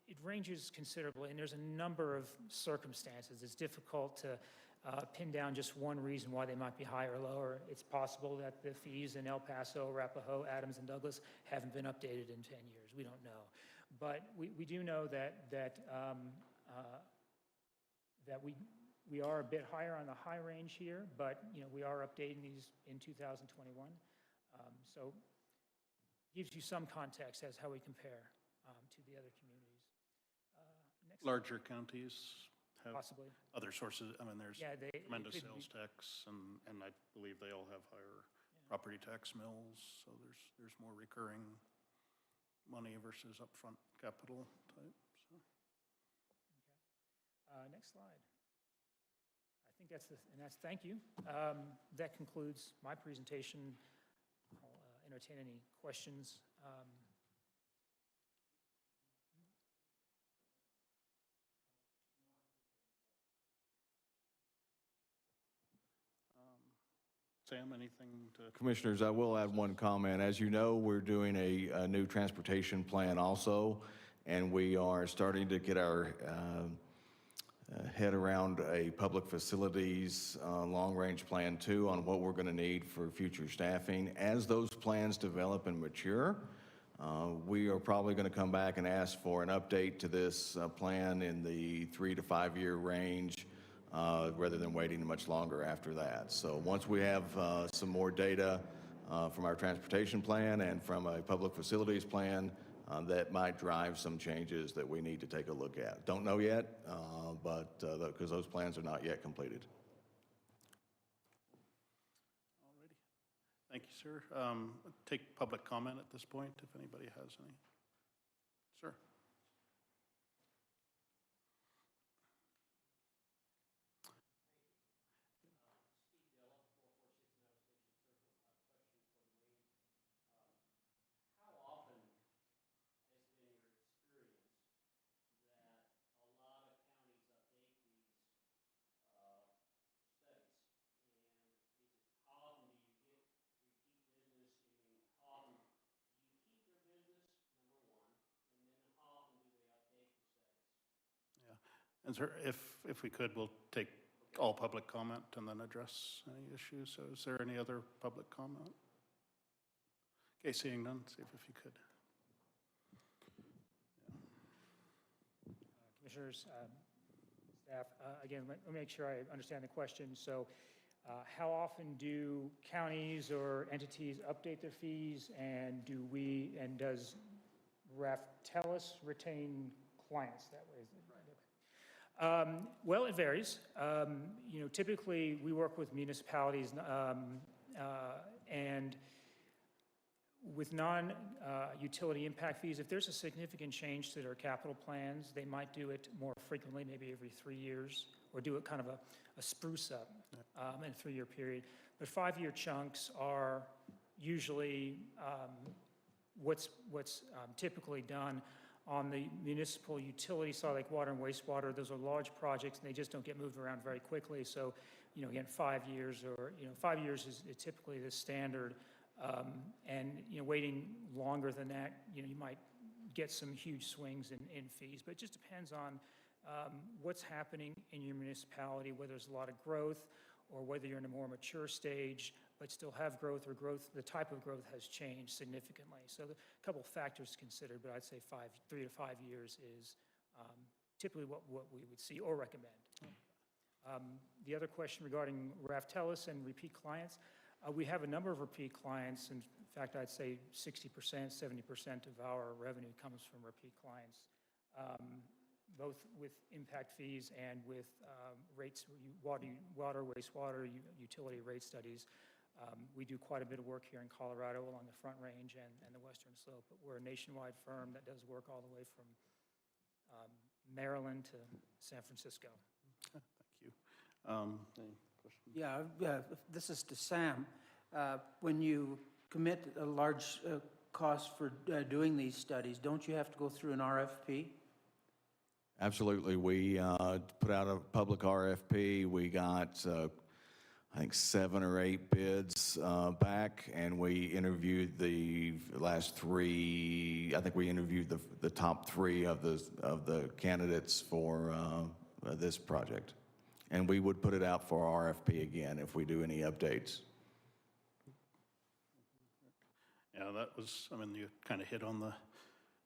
it ranges considerably, and there's a number of circumstances. It's difficult to pin down just one reason why they might be higher or lower. It's possible that the fees in El Paso, Arapahoe, Adams, and Douglas haven't been updated in 10 years. We don't know. But we do know that we are a bit higher on the high range here, but we are updating these in 2021. So gives you some context as how we compare to the other communities. Next. Larger counties have Possibly. other sources. I mean, there's Yeah, tremendous sales tax, and I believe they all have higher property tax mills, so there's more recurring money versus upfront capital type. So. Okay. Next slide. I think thank you. That concludes my presentation. I'll entertain any questions. Sam, anything to? Commissioners, I will add one comment. As you know, we're doing a new transportation plan also, and we are starting to get our head around a public facilities long-range plan too on what we're going to need for future staffing. As those plans develop and mature, we are probably going to come back and ask for an update to this plan in the 3 to 5 year range, rather than waiting much longer after that. So once we have some more data from our transportation plan and from a public facilities plan, that might drive some changes that we need to take a look at. Don't know yet, but because those plans are not yet completed. Alrighty. Thank you, sir. Take public comment at this point, if anybody has any. Sir? And sir, if we could, we'll take all public comment and then address any issues. So is there any other public comment? Okay, seeing none, see if you could. Commissioners, staff, again, let me make sure I understand the question. So how often do counties or entities update their fees, and does Raftellus retain clients that way? Well, it varies. Typically we work with municipalities and with non-utility impact fees, if there's a significant change to their capital plans, they might do it more frequently, maybe every 3 years, or do it kind of a spruce up in a 3-year period. But 5-year chunks are usually what's typically done. On the municipal utility side, like water and wastewater, those are large projects and they just don't get moved around very quickly. So, again, 5 years or, 5 years is typically the standard. And, waiting longer than that, you might get some huge swings in fees, but it just depends on what's happening in your municipality, whether there's a lot of growth or whether you're in a more mature stage, but still have growth, or the type of growth has changed significantly. So a couple of factors to consider, but I'd say 3 to 5 years is typically what we would see or recommend. The other question regarding Raftellus and repeat clients, we have a number of repeat clients. In fact, I'd say 60%, 70% of our revenue comes from repeat clients, both with impact fees and with rates, water, wastewater, utility rate studies. We do quite a bit of work here in Colorado along the Front Range and the Western Slope, but we're a nationwide firm that does work all the way from Maryland to San Francisco. Thank you. Any questions? Yeah, this is to Sam. When you commit a large cost for doing these studies, don't you have to go through an RFP? Absolutely. We put out a public RFP. We got, I think, 7 or 8 bids back, and we interviewed the last 3. I think we interviewed the top 3 of the candidates for this project. And we would put it out for RFP again if we do any updates. Yeah, that was, you kind of hit on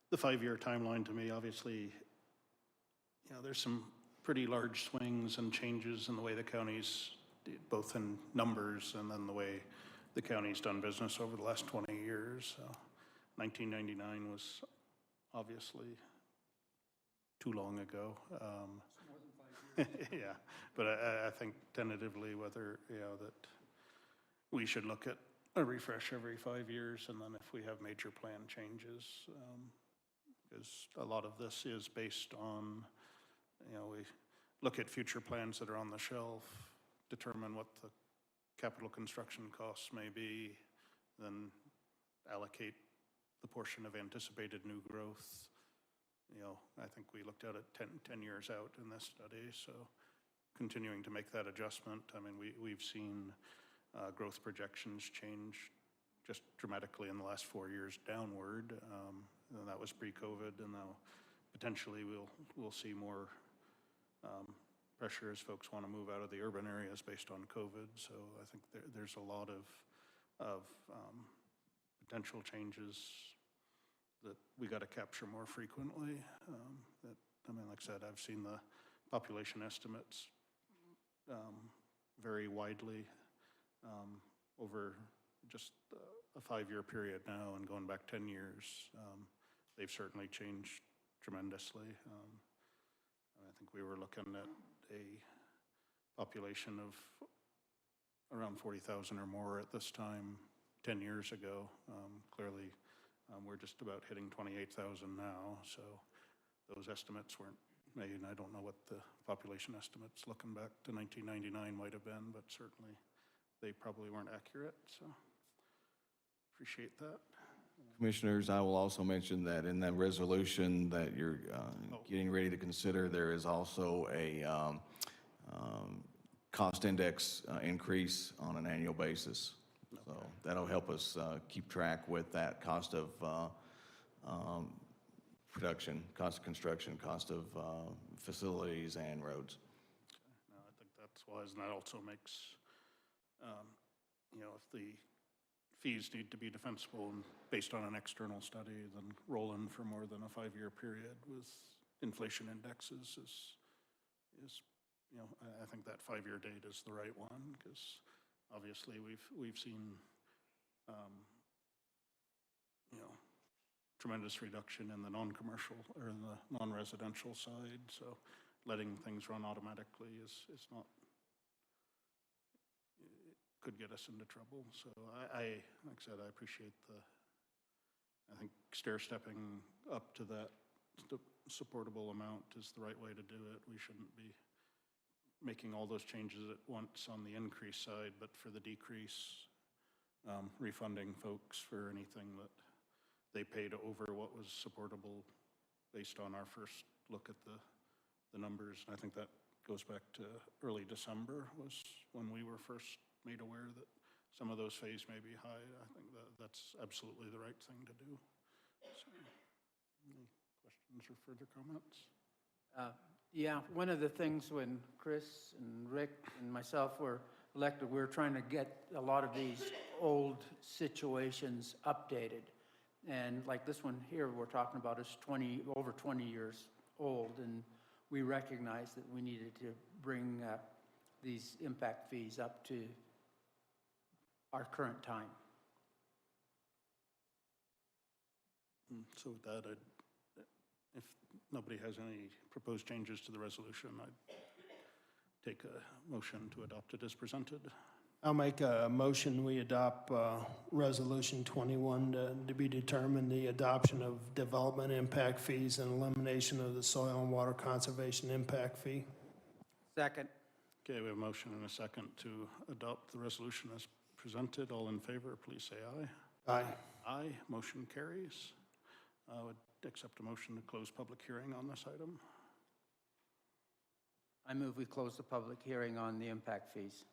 the 5-year timeline to me. Obviously, there's some pretty large swings and changes in the way the counties, both in numbers and then the way the county's done business over the last 20 years. So 1999 was obviously too long ago. Yeah, but I think tentatively whether, that we should look at a refresh every 5 years, and then if we have major plan changes, because a lot of this is based on, we look at future plans that are on the shelf, determine what the capital construction costs may be, then allocate the portion of anticipated new growth. I think we looked at it 10 years out in this study, so continuing to make that adjustment. We've seen growth projections change just dramatically in the last 4 years downward, and that was pre-COVID, and now potentially we'll see more pressure as folks want to move out of the urban areas based on COVID. So I think there's a lot of potential changes that we got to capture more frequently. Like I said, I've seen the population estimates vary widely over just a 5-year period now, and going back 10 years, they've certainly changed tremendously. I think we were looking at a population of around 40,000 or more at this time 10 years ago. Clearly, we're just about hitting 28,000 now, so those estimates weren't made, and I don't know what the population estimates looking back to 1999 might have been, but certainly they probably weren't accurate, so appreciate that. Commissioners, I will also mention that in that resolution that you're getting ready to consider, there is also a cost index increase on an annual basis. So that'll help us keep track with that cost of production, cost of construction, cost of facilities and roads. No, I think that's wise, and that also makes, if the fees need to be defensible and based on an external study, then rolling for more than a 5-year period with inflation indexes is I think that 5-year date is the right one, because obviously we've seen tremendous reduction in the non-commercial or in the non-residential side, so letting things run automatically is not, it could get us into trouble. So like I said, I appreciate I think stair-stepping up to that supportable amount is the right way to do it. We shouldn't be making all those changes at once on the increase side, but for the decrease, refunding folks for anything that they paid over what was supportable based on our first look at the numbers. And I think that goes back to early December was when we were first made aware that some of those fees may be high. I think that's absolutely the right thing to do. So, any questions or further comments? Yeah, one of the things when Chris and Rick and myself were elected, we were trying to get a lot of these old situations updated. And like this one here we're talking about is over 20 years old, and we recognized that we needed to bring these impact fees up to our current time. So with that, if nobody has any proposed changes to the resolution, I'd take a motion to adopt it as presented. I'll make a motion, we adopt Resolution 21 to be determined, the adoption of development impact fees and elimination of the soil and water conservation impact fee. Second. Okay, we have a motion and a second to adopt the resolution as presented. All in favor, please say aye. Aye. Aye, motion carries. I would accept a motion to close public hearing on this item. I move we close the public hearing on the impact fees.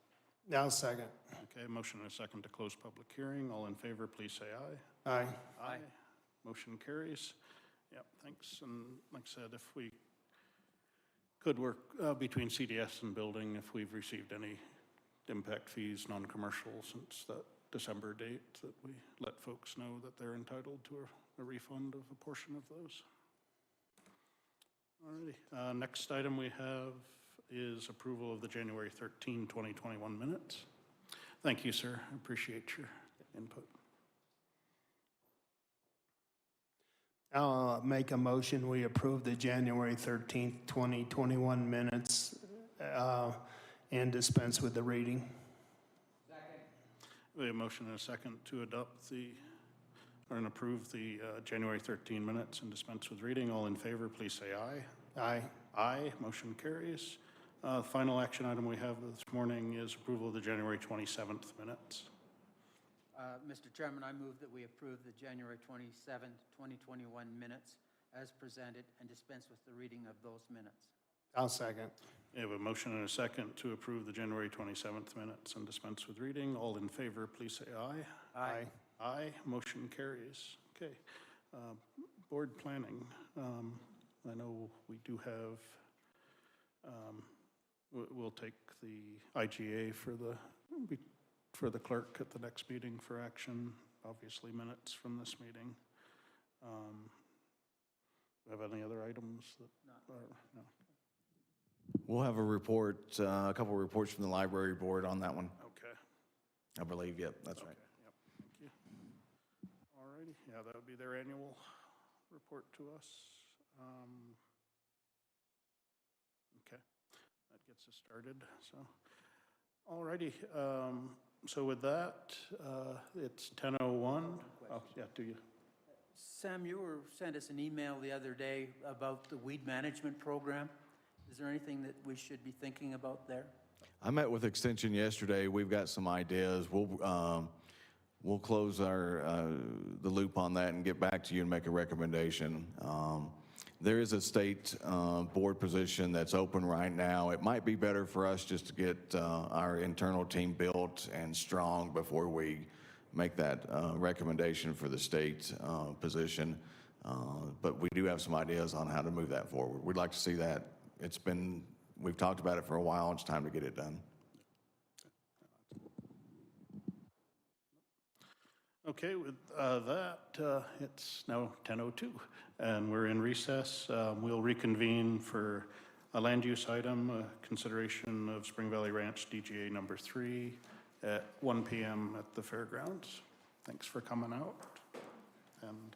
Now second. Okay, motion and a second to close public hearing. All in favor, please say aye. Aye. Aye. Motion carries. Yep, thanks. And like I said, if we could work between CDS and building, if we've received any impact fees, non-commercial, since that December date, that we let folks know that they're entitled to a refund of a portion of those. All righty. Next item we have is approval of the January 13, 2021 minutes. Thank you, sir. I appreciate your input. I'll make a motion, we approve the January 13th, 2021 minutes and dispense with the reading. Second. We have a motion and a second to adopt and approve the January 13 minutes and dispense with reading. All in favor, please say aye. Aye. Aye. Motion carries. Final action item we have this morning is approval of the January 27th minutes. Mr. Chairman, I move that we approve the January 27, 2021 minutes as presented and dispense with the reading of those minutes. I'll second. We have a motion and a second to approve the January 27th minutes and dispense with reading. All in favor, please say aye. Aye. Aye. Motion carries. Okay. Board planning. I know we do have, we'll take the IGA for the clerk at the next meeting for action, obviously minutes from this meeting. Do you have any other items that? No. We'll have a report, a couple of reports from the library board on that one, Okay. I believe. Yep, that's right. Okay, yep, thank you. All righty, yeah, that would be their annual report to us. Okay, that gets us started, so. All righty, so with that, it's 10:01. Oh, yeah, do you? Sam, you sent us an email the other day about the weed management program. Is there anything that we should be thinking about there? I met with Extension yesterday. We've got some ideas. We'll close the loop on that and get back to you and make a recommendation. There is a state board position that's open right now. It might be better for us just to get our internal team built and strong before we make that recommendation for the state position. But we do have some ideas on how to move that forward. We'd like to see that. We've talked about it for a while. It's time to get it done. Okay, with that, it's now 10:02, and we're in recess. We'll reconvene for a land use item, consideration of Spring Valley Ranch DGA number 3 at 1 p.m. at the fairgrounds. Thanks for coming out, and